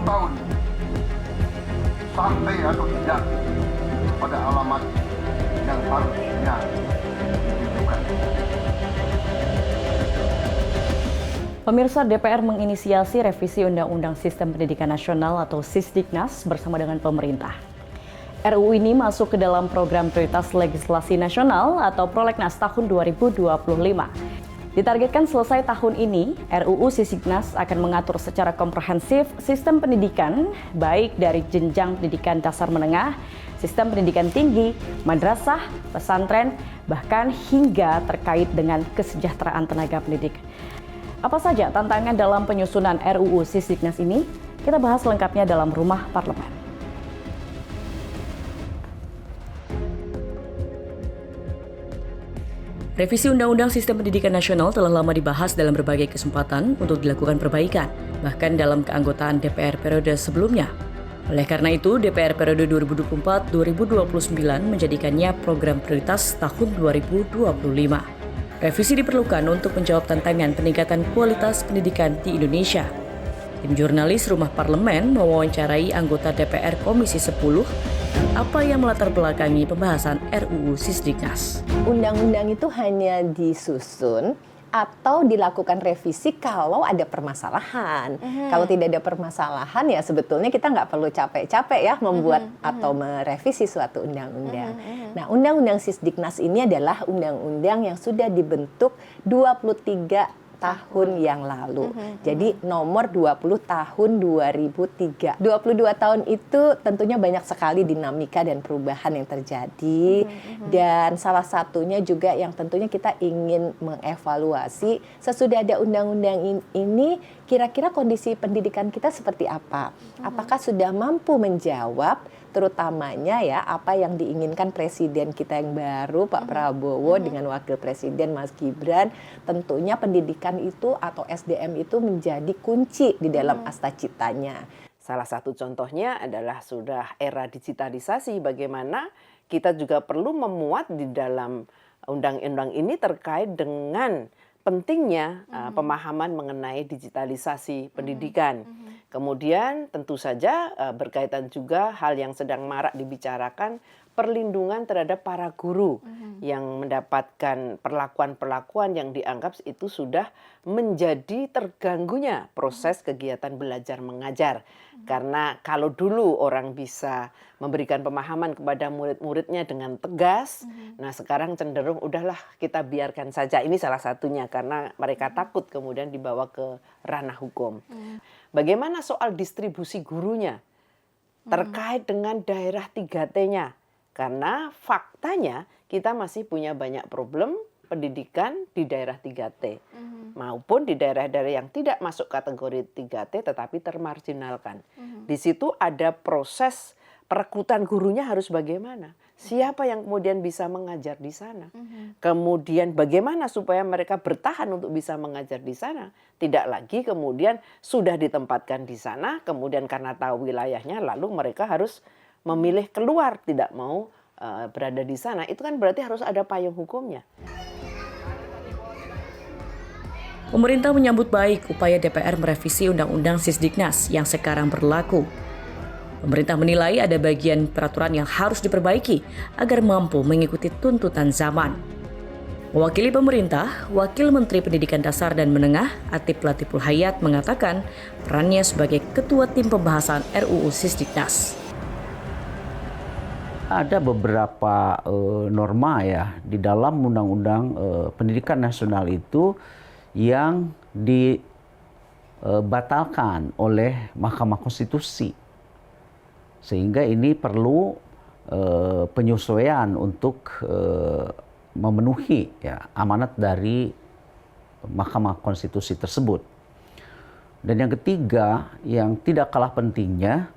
tahun sampai atau tidak pada alamat yang harusnya ditujukan. Pemirsa, DPR menginisiasi revisi Undang-Undang Sistem Pendidikan Nasional atau Sisdiknas bersama dengan pemerintah. RUU ini masuk ke dalam program prioritas legislasi nasional atau Prolegnas tahun 2025. Ditargetkan selesai tahun ini, RUU Sisdiknas akan mengatur secara komprehensif sistem pendidikan, baik dari jenjang pendidikan dasar menengah, sistem pendidikan tinggi, madrasah, pesantren, bahkan hingga terkait dengan kesejahteraan tenaga pendidik. Apa saja tantangan dalam penyusunan RUU Sisdiknas ini? Kita bahas lengkapnya dalam Rumah Parlemen. Revisi Undang-Undang Sistem Pendidikan Nasional telah lama dibahas dalam berbagai kesempatan untuk dilakukan perbaikan, bahkan dalam keanggotaan DPR periode sebelumnya. Oleh karena itu, DPR periode 2024-2029 menjadikannya program prioritas tahun 2025. Revisi diperlukan untuk menjawab tantangan peningkatan kualitas pendidikan di Indonesia. Tim jurnalis Rumah Parlemen mewawancarai anggota DPR Komisi 10 apa yang melatar belakangi pembahasan RUU Sisdiknas. Undang-undang itu hanya disusun atau dilakukan revisi kalau ada permasalahan. Kalau tidak ada permasalahan ya sebetulnya kita nggak perlu capek-capek ya membuat atau merevisi suatu undang-undang. Nah, Undang-Undang Sisdiknas ini adalah undang-undang yang sudah dibentuk 23 tahun yang lalu. Jadi nomor 20 tahun 2003. 22 tahun itu tentunya banyak sekali dinamika dan perubahan yang terjadi. Dan salah satunya juga yang tentunya kita ingin mengevaluasi sesudah ada undang-undang ini, kira-kira kondisi pendidikan kita seperti apa? Apakah sudah mampu menjawab terutamanya ya apa yang diinginkan presiden kita yang baru Pak Prabowo dengan wakil presiden Mas Gibran. Tentunya pendidikan itu atau SDM itu menjadi kunci di dalam asta-citanya. Salah satu contohnya adalah sudah era digitalisasi, bagaimana kita juga perlu memuat di dalam undang-undang ini terkait dengan pentingnya pemahaman mengenai digitalisasi pendidikan. Kemudian tentu saja berkaitan juga hal yang sedang marak dibicarakan, perlindungan terhadap para guru yang mendapatkan perlakuan-perlakuan yang dianggap itu sudah menjadi terganggunya proses kegiatan belajar mengajar. Karena kalau dulu orang bisa memberikan pemahaman kepada murid-muridnya dengan tegas, nah sekarang cenderung udahlah kita biarkan saja. Ini salah satunya karena mereka takut kemudian dibawa ke ranah hukum. Bagaimana soal distribusi gurunya terkait dengan daerah 3T-nya? Karena faktanya kita masih punya banyak problem pendidikan di daerah 3T. Maupun di daerah-daerah yang tidak masuk kategori 3T tetapi termarginalkan. Di situ ada proses perekrutan gurunya harus bagaimana? Siapa yang kemudian bisa mengajar di sana? Kemudian bagaimana supaya mereka bertahan untuk bisa mengajar di sana? Tidak lagi kemudian sudah ditempatkan di sana, kemudian karena tahu wilayahnya lalu mereka harus memilih keluar, tidak mau berada di sana. Itu kan berarti harus ada payung hukumnya. Pemerintah menyambut baik upaya DPR merevisi Undang-Undang Sisdiknas yang sekarang berlaku. Pemerintah menilai ada bagian peraturan yang harus diperbaiki agar mampu mengikuti tuntutan zaman. Mewakili pemerintah, Wakil Menteri Pendidikan Dasar dan Menengah Atif Latiful Hayat mengatakan perannya sebagai Ketua Tim Pembahasan RUU Sisdiknas. Ada beberapa norma ya di dalam Undang-Undang Pendidikan Nasional itu yang dibatalkan oleh Mahkamah Konstitusi. Sehingga ini perlu penyesuaian untuk memenuhi ya, amanat dari Mahkamah Konstitusi tersebut. Dan yang ketiga, yang tidak kalah pentingnya,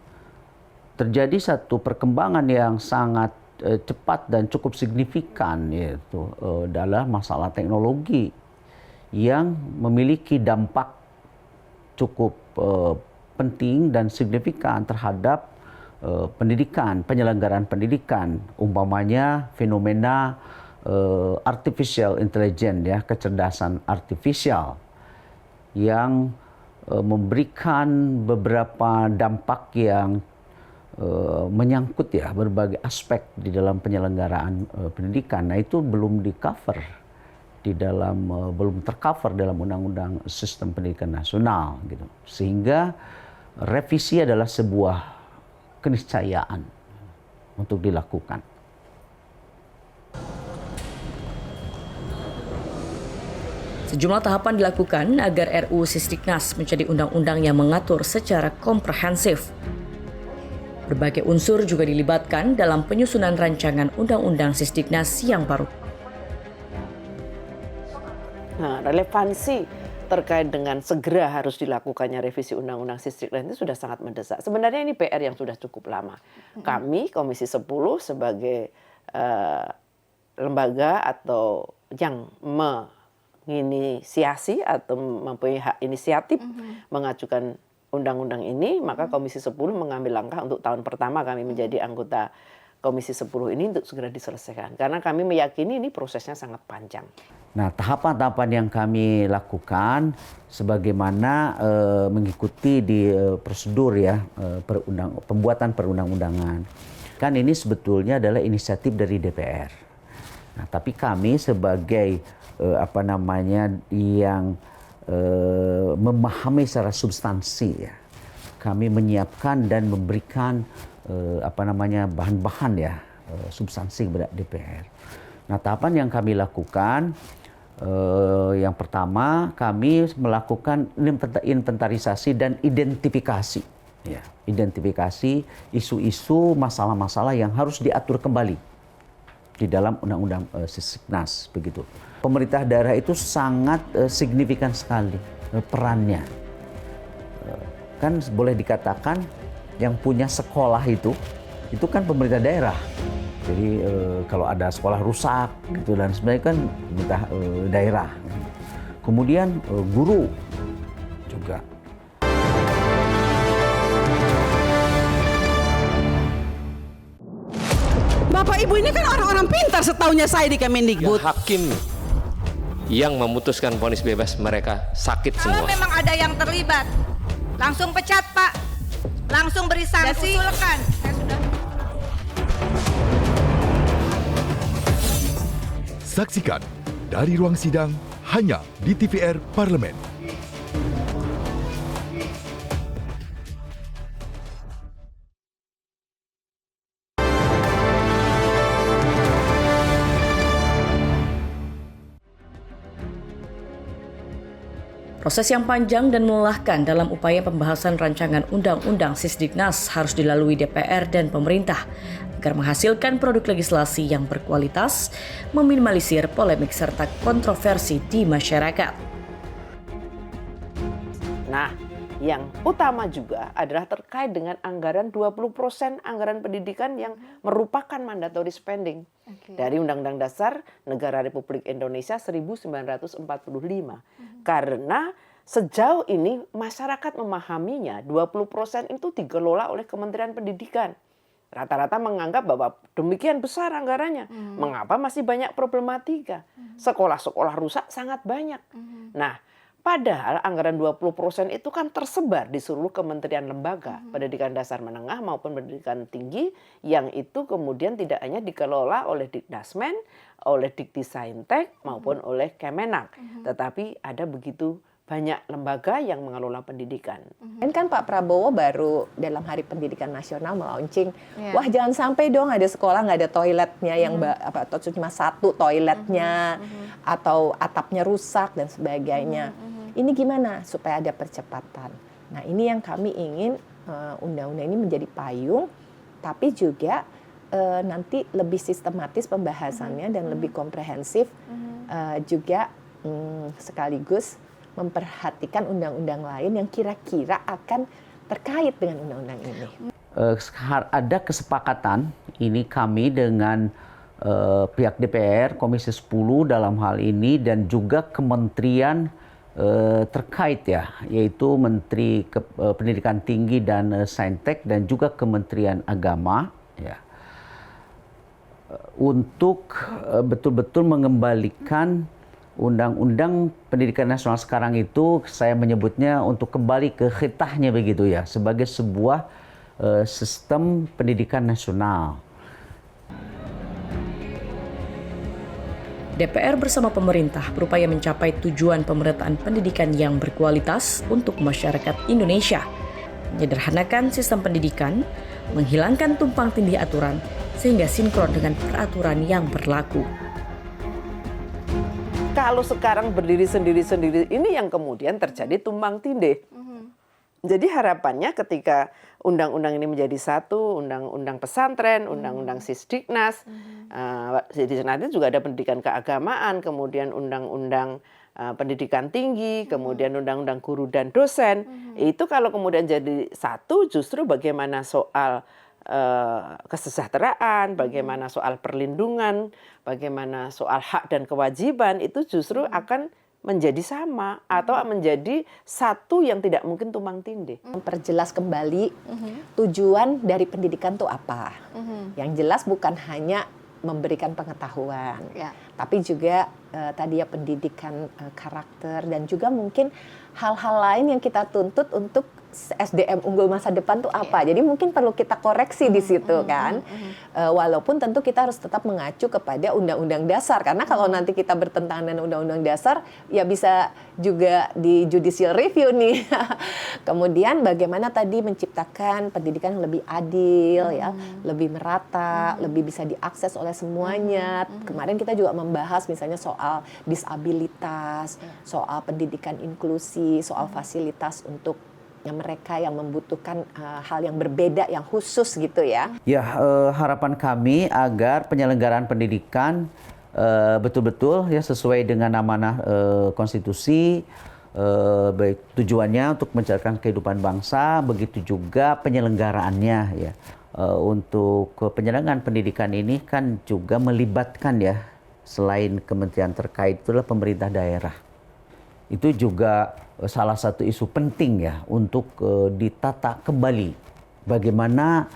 terjadi satu perkembangan yang sangat cepat dan cukup signifikan, yaitu dalam masalah teknologi yang memiliki dampak cukup penting dan signifikan terhadap pendidikan, penyelenggaraan pendidikan, umpamanya fenomena artificial intelligence ya, kecerdasan artifisial yang memberikan beberapa dampak yang menyangkut ya berbagai aspek di dalam penyelenggaraan pendidikan. Nah, itu belum di-cover di dalam belum tercover dalam Undang-Undang Sistem Pendidikan Nasional gitu. Sehingga revisi adalah sebuah keniscayaan untuk dilakukan. Sejumlah tahapan dilakukan agar RUU Sisdiknas menjadi undang-undang yang mengatur secara komprehensif. Berbagai unsur juga dilibatkan dalam penyusunan rancangan Undang-Undang Sisdiknas yang baru. Nah, relevansi terkait dengan segera harus dilakukannya revisi Undang-Undang Sisdiknas itu sudah sangat mendesak. Sebenarnya ini PR yang sudah cukup lama. Kami, Komisi 10 sebagai lembaga atau yang menginisiasi atau mempunyai hak inisiatif mengajukan undang-undang ini, maka Komisi 10 mengambil langkah untuk tahun pertama kami menjadi anggota Komisi 10 ini untuk segera diselesaikan. Karena kami meyakini ini prosesnya sangat panjang. Nah, tahapan-tahapan yang kami lakukan sebagaimana mengikuti di prosedur ya pembuatan perundang-undangan. Kan ini sebetulnya adalah inisiatif dari DPR. Nah, tapi kami sebagai yang memahami secara substansi ya, kami menyiapkan dan memberikan bahan-bahan ya substansi kepada DPR. Nah, tahapan yang kami lakukan yang pertama kami melakukan inventarisasi dan identifikasi ya, identifikasi isu-isu masalah-masalah yang harus diatur kembali di dalam Undang-Undang Sisdiknas begitu. Pemerintah daerah itu sangat signifikan sekali perannya. Kan boleh dikatakan yang punya sekolah itu kan pemerintah daerah. Jadi kalau ada sekolah rusak gitu dan sebenarnya kan pemerintah daerah. Kemudian guru juga. Bapak Ibu ini kan orang-orang pintar setaunya saya di Kemendikbud. Ya, hakim yang memutuskan vonis bebas mereka sakit semua. Kalau memang ada yang terlibat, langsung pecat Pak, langsung beri sanksi. Dan usulkan. Saya sudah. Saksikan dari ruang sidang hanya di TVR Parlemen. Proses yang panjang dan melelahkan dalam upaya pembahasan rancangan Undang-Undang Sisdiknas harus dilalui DPR dan pemerintah agar menghasilkan produk legislasi yang berkualitas, meminimalisir polemik serta kontroversi di masyarakat. Nah, yang utama juga adalah terkait dengan anggaran 20% anggaran pendidikan yang merupakan mandatory spending dari Undang-Undang Dasar Negara Republik Indonesia 1945. Karena sejauh ini masyarakat memahaminya 20% itu dikelola oleh Kementerian Pendidikan. Rata-rata menganggap bahwa demikian besar anggarannya. Mengapa masih banyak problematika? Sekolah-sekolah rusak sangat banyak. Nah, padahal anggaran 20% itu kan tersebar di seluruh kementerian lembaga, pendidikan dasar menengah maupun pendidikan tinggi, yang itu kemudian tidak hanya dikelola oleh Dikdasmen, oleh Diktisaintek maupun oleh Kemenak, tetapi ada begitu banyak lembaga yang mengelola pendidikan. Kan Pak Prabowo baru dalam Hari Pendidikan Nasional melaunching, wah jangan sampai dong ada sekolah nggak ada toiletnya yang atau cuma satu toiletnya atau atapnya rusak dan sebagainya. Ini gimana supaya ada percepatan? Nah, ini yang kami ingin undang-undang ini menjadi payung, tapi juga nanti lebih sistematis pembahasannya dan lebih komprehensif, juga sekaligus memperhatikan undang-undang lain yang kira-kira akan terkait dengan undang-undang ini. Ada kesepakatan ini kami dengan pihak DPR, Komisi 10 dalam hal ini dan juga kementerian terkait ya, yaitu Menteri Pendidikan Tinggi dan Saintek dan juga Kementerian Agama ya, untuk betul-betul mengembalikan Undang-Undang Pendidikan Nasional sekarang itu saya menyebutnya untuk kembali ke khitahnya begitu ya, sebagai sebuah sistem pendidikan nasional. DPR bersama pemerintah berupaya mencapai tujuan pemerataan pendidikan yang berkualitas untuk masyarakat Indonesia, menyederhanakan sistem pendidikan, menghilangkan tumpang tindih aturan, sehingga sinkron dengan peraturan yang berlaku. Kalau sekarang berdiri sendiri-sendiri, ini yang kemudian terjadi tumpang tindih. Jadi harapannya ketika undang-undang ini menjadi satu, undang-undang pesantren, undang-undang Sisdiknas, di sana juga ada pendidikan keagamaan, kemudian undang-undang pendidikan tinggi, kemudian undang-undang guru dan dosen. Itu kalau kemudian jadi satu, justru bagaimana soal kesejahteraan, bagaimana soal perlindungan, bagaimana soal hak dan kewajiban, itu justru akan menjadi sama atau menjadi satu yang tidak mungkin tumpang tindih. Memperjelas kembali tujuan dari pendidikan itu apa. Yang jelas bukan hanya memberikan pengetahuan, tapi juga tadi ya pendidikan karakter dan juga mungkin hal-hal lain yang kita tuntut untuk SDM unggul masa depan tuh apa. Jadi mungkin perlu kita koreksi di situ kan. Walaupun tentu kita harus tetap mengacu kepada undang-undang dasar, karena kalau nanti kita bertentangan dengan undang-undang dasar ya bisa juga di judicial review nih. Kemudian bagaimana tadi menciptakan pendidikan yang lebih adil ya, lebih merata, lebih bisa diakses oleh semuanya. Kemarin kita juga membahas misalnya soal disabilitas, soal pendidikan inklusi, soal fasilitas untuk mereka yang membutuhkan hal yang berbeda, yang khusus gitu ya. Ya, harapan kami agar penyelenggaraan pendidikan betul-betul ya sesuai dengan amanah konstitusi, baik tujuannya untuk mencerdaskan kehidupan bangsa, begitu juga penyelenggaraannya ya. Untuk penyelenggaraan pendidikan ini kan juga melibatkan ya, selain kementerian terkait itulah pemerintah daerah. Itu juga salah satu isu penting ya untuk ditata kembali bagaimana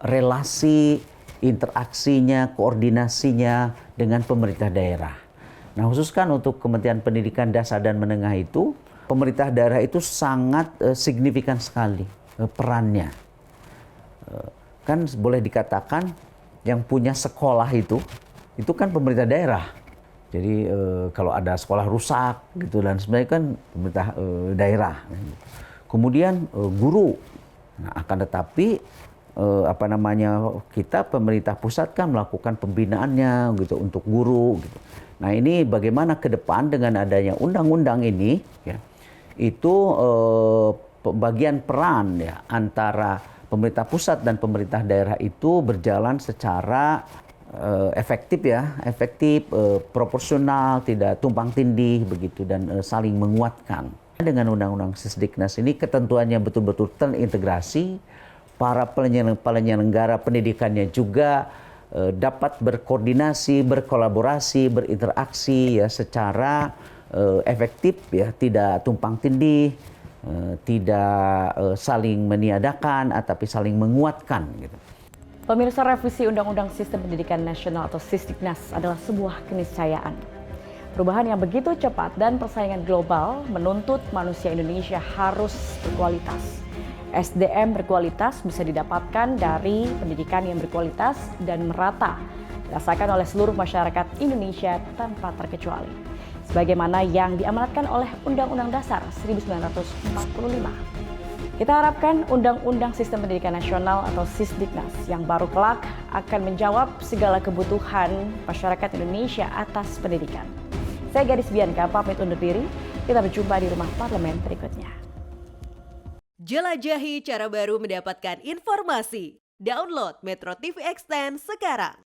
relasi interaksinya, koordinasinya dengan pemerintah daerah. Nah, khusus kan untuk Kementerian Pendidikan Dasar dan Menengah itu, pemerintah daerah itu sangat signifikan sekali perannya. Kan boleh dikatakan yang punya sekolah itu kan pemerintah daerah. Jadi kalau ada sekolah rusak gitu dan sebenarnya kan pemerintah daerah. Kemudian guru. Nah, akan tetapi kita pemerintah pusat kan melakukan pembinaannya gitu untuk guru gitu. Nah, ini bagaimana ke depan dengan adanya undang-undang ini ya. Itu bagian peran ya antara pemerintah pusat dan pemerintah daerah itu berjalan secara efektif, proporsional, tidak tumpang tindih begitu dan saling menguatkan. Dengan undang-undang Sisdiknas ini ketentuannya betul-betul terintegrasi, para penyelenggara pendidikannya juga dapat berkoordinasi, berkolaborasi, berinteraksi ya secara efektif ya, tidak tumpang tindih, tidak saling meniadakan, tapi saling menguatkan gitu. Pemirsa, revisi Undang-Undang Sistem Pendidikan Nasional atau Sisdiknas adalah sebuah keniscayaan. Perubahan yang begitu cepat dan persaingan global menuntut manusia Indonesia harus berkualitas. SDM berkualitas bisa didapatkan dari pendidikan yang berkualitas dan merata, dirasakan oleh seluruh masyarakat Indonesia tanpa terkecuali. Sebagaimana yang diamanatkan oleh Undang-Undang Dasar 1945. Kita harapkan Undang-Undang Sistem Pendidikan Nasional atau Sisdiknas yang baru kelak akan menjawab segala kebutuhan masyarakat Indonesia atas pendidikan. Saya Gadis Bianca, pamit undur diri. Kita berjumpa di Rumah Parlemen berikutnya. Jelajahi cara baru mendapatkan informasi. Download Metro TV Extend sekarang.